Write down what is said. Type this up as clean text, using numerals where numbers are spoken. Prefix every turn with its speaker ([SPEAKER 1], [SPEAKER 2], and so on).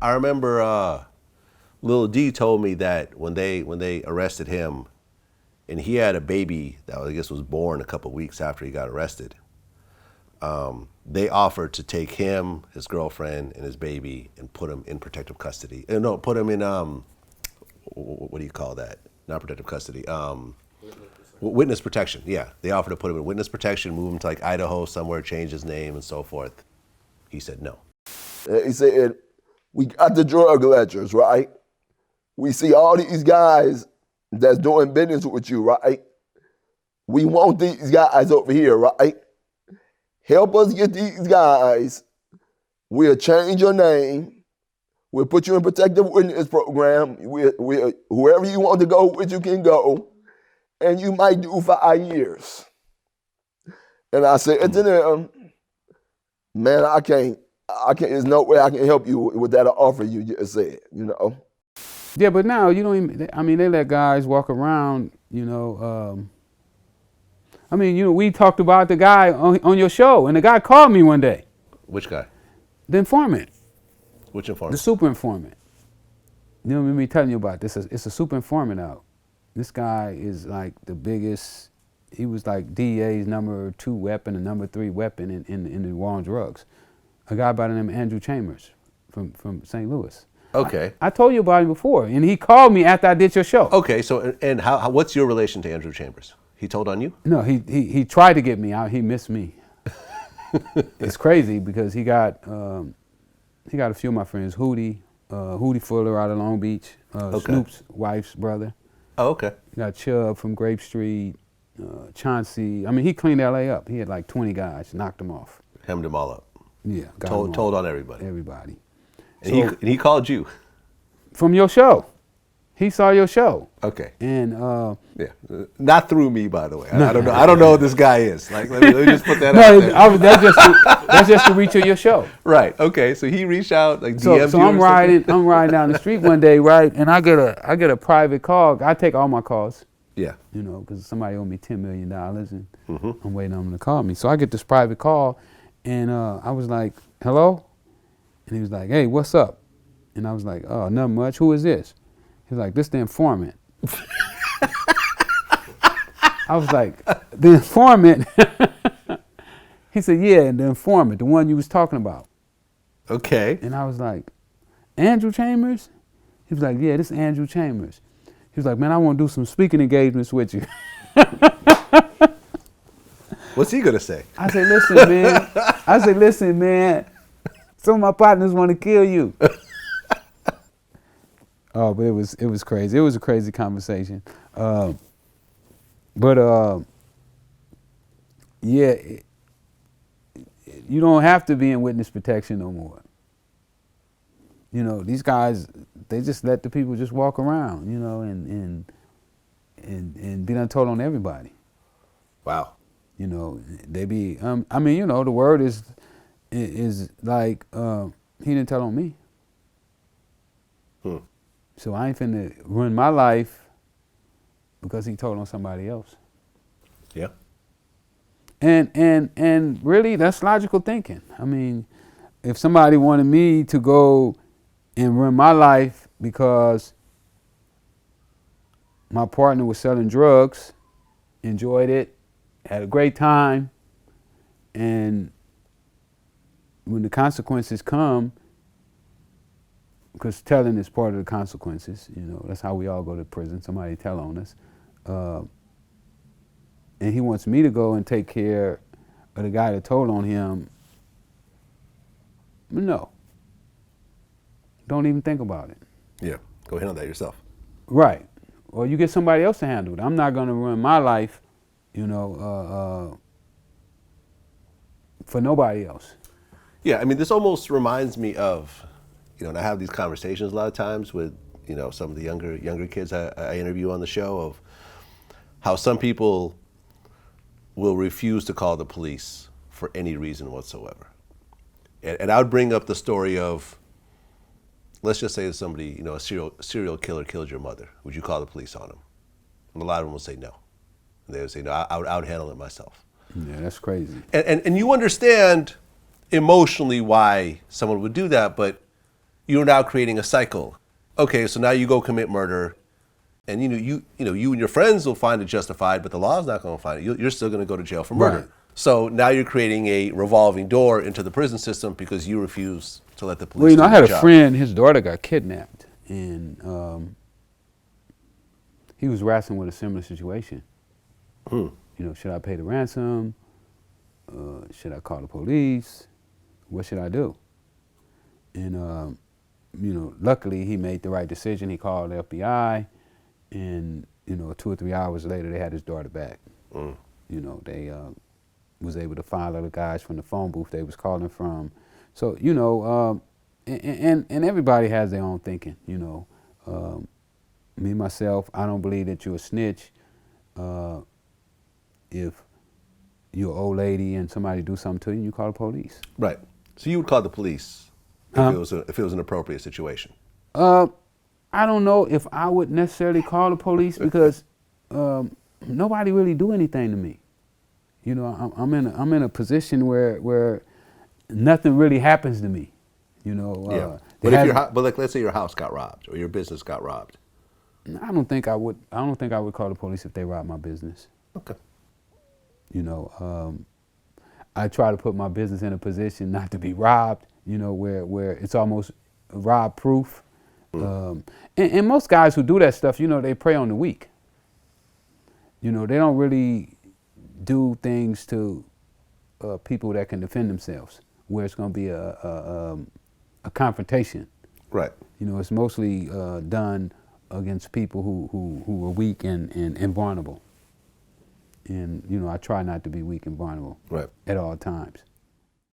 [SPEAKER 1] I remember Lil D told me that when they arrested him, and he had a baby that I guess was born a couple weeks after he got arrested. They offered to take him, his girlfriend, and his baby and put him in protective custody. No, put him in what do you call that? Not protective custody. Witness protection. Yeah, they offered to put him in witness protection, move him to like Idaho somewhere, change his name and so forth. He said no.
[SPEAKER 2] He said, we got the drug ledgers, right? We see all these guys that's doing business with you, right? We want these guys over here, right? Help us get these guys. We'll change your name. We'll put you in protective witness program. Whoever you want to go with, you can go. And you might do 5 years. And I said to them, man, I can't, there's no way I can help you with that offer you just said, you know?
[SPEAKER 3] Yeah, but now you don't even, I mean, they let guys walk around, you know. I mean, you know, we talked about the guy on your show, and the guy called me one day.
[SPEAKER 1] Which guy?
[SPEAKER 3] The informant.
[SPEAKER 1] Which informant?
[SPEAKER 3] The super informant. You know, me telling you about this. It's a super informant out. This guy is like the biggest. He was like DEA's number 2 weapon and number 3 weapon in the war on drugs. A guy by the name of Andrew Chambers from St. Louis.
[SPEAKER 1] Okay.
[SPEAKER 3] I told you about him before, and he called me after I did your show.
[SPEAKER 1] Okay, so and how what's your relation to Andrew Chambers? He told on you?
[SPEAKER 3] No, he tried to get me out. He missed me. It's crazy because he got a few of my friends. Hootie Fuller out of Long Beach,
[SPEAKER 1] Okay.
[SPEAKER 3] Snoop's wife's brother.
[SPEAKER 1] Oh, okay.
[SPEAKER 3] He got Chubb from Grape Street, Chauncey. I mean, he cleaned LA up. He had like 20 guys, knocked them off.
[SPEAKER 1] Hemmed them all up.
[SPEAKER 3] Yeah, got
[SPEAKER 1] Told on everybody.
[SPEAKER 3] Everybody.
[SPEAKER 1] And he called you.
[SPEAKER 3] From your show. He saw your show.
[SPEAKER 1] Okay.
[SPEAKER 3] And
[SPEAKER 1] yeah, not through me, by the way. I don't know. I don't know who this guy is. Like, let me just put that
[SPEAKER 3] no,
[SPEAKER 1] out there.
[SPEAKER 3] that's just to reach your show.
[SPEAKER 1] Right. Okay. So he reached out, like
[SPEAKER 3] So
[SPEAKER 1] DM'd you.
[SPEAKER 3] I'm riding down the street one day, right, and I get a private call. I take all my calls.
[SPEAKER 1] Yeah.
[SPEAKER 3] You know, because somebody owed me $10 million, and I'm waiting on them to call me. So I get this private call, and I was like, "Hello," and he was like, "Hey, what's up?" And I was like, "Oh, nothing much. Who is this?" He's like, "This the informant." I was like, "The informant?" He said, "Yeah, the informant, the one you was talking about."
[SPEAKER 1] Okay.
[SPEAKER 3] And I was like, "Andrew Chambers?" He was like, "Yeah, this is Andrew Chambers." He was like, "Man, I want to do some speaking engagements with you."
[SPEAKER 1] What's he gonna say?
[SPEAKER 3] I said, "Listen, man. Some of my partners want to kill you." Oh, but it was crazy. It was a crazy conversation. Yeah, you don't have to be in witness protection no more. You know, these guys, they just let the people just walk around, you know, and be done told on everybody.
[SPEAKER 1] Wow.
[SPEAKER 3] You know, they be, I mean, you know, the word is like, he didn't tell on me. So I ain't finna ruin my life because he told on somebody else.
[SPEAKER 1] Yeah.
[SPEAKER 3] And really, that's logical thinking. I mean, if somebody wanted me to go and ruin my life because my partner was selling drugs, enjoyed it, had a great time, and when the consequences come, because telling is part of the consequences, you know, that's how we all go to prison, somebody tell on us. And he wants me to go and take care of the guy that told on him. No. Don't even think about it.
[SPEAKER 1] Yeah. Go handle that yourself.
[SPEAKER 3] Right. Or you get somebody else to handle it. I'm not going to ruin my life, you know, for nobody else.
[SPEAKER 1] Yeah. I mean, this almost reminds me of, you know, and I have these conversations a lot of times with, you know, some of the younger kids I interview on the show of how some people will refuse to call the police for any reason whatsoever. And I would bring up the story of, let's just say somebody, you know, a serial killer killed your mother. Would you call the police on him? And a lot of them will say no. And they would say, no, I would handle it myself.
[SPEAKER 3] Yeah, that's crazy.
[SPEAKER 1] And you understand emotionally why someone would do that, but you're now creating a cycle. Okay, so now you go commit murder, and you and your friends will find it justified, but the law's not going to find it. You're still going to go to jail for murder.
[SPEAKER 3] Right.
[SPEAKER 1] So now you're creating a revolving door into the prison system because you refuse to let the police.
[SPEAKER 3] Well, you know,
[SPEAKER 1] do
[SPEAKER 3] I had
[SPEAKER 1] their
[SPEAKER 3] a
[SPEAKER 1] job.
[SPEAKER 3] friend. His daughter got kidnapped, and he was wrestling with a similar situation. You know, should I pay the ransom? Should I call the police? What should I do? And you know, luckily he made the right decision. He called the FBI, and you know, 2 or 3 hours later they had his daughter back. You know, they was able to follow the guys from the phone booth they was calling from. So you know, and everybody has their own thinking. You know, me myself, I don't believe that you're a snitch if you're an old lady and somebody do something to you, you call the police.
[SPEAKER 1] Right. So you would call the police if it was an appropriate situation.
[SPEAKER 3] I don't know if I would necessarily call the police because nobody really do anything to me. You know, I'm in a position where nothing really happens to me. You know.
[SPEAKER 1] Yeah. But like, let's say your house got robbed or your business got robbed.
[SPEAKER 3] I don't think I would call the police if they robbed my business.
[SPEAKER 1] Okay.
[SPEAKER 3] You know, I try to put my business in a position not to be robbed. You know, where it's almost rob proof. And most guys who do that stuff, you know, they prey on the weak. You know, they don't really do things to people that can defend themselves, where it's going to be a confrontation.
[SPEAKER 1] Right.
[SPEAKER 3] You know, it's mostly done against people who are weak and vulnerable. And, you know, I try not to be weak and vulnerable
[SPEAKER 1] Right.
[SPEAKER 3] at all times.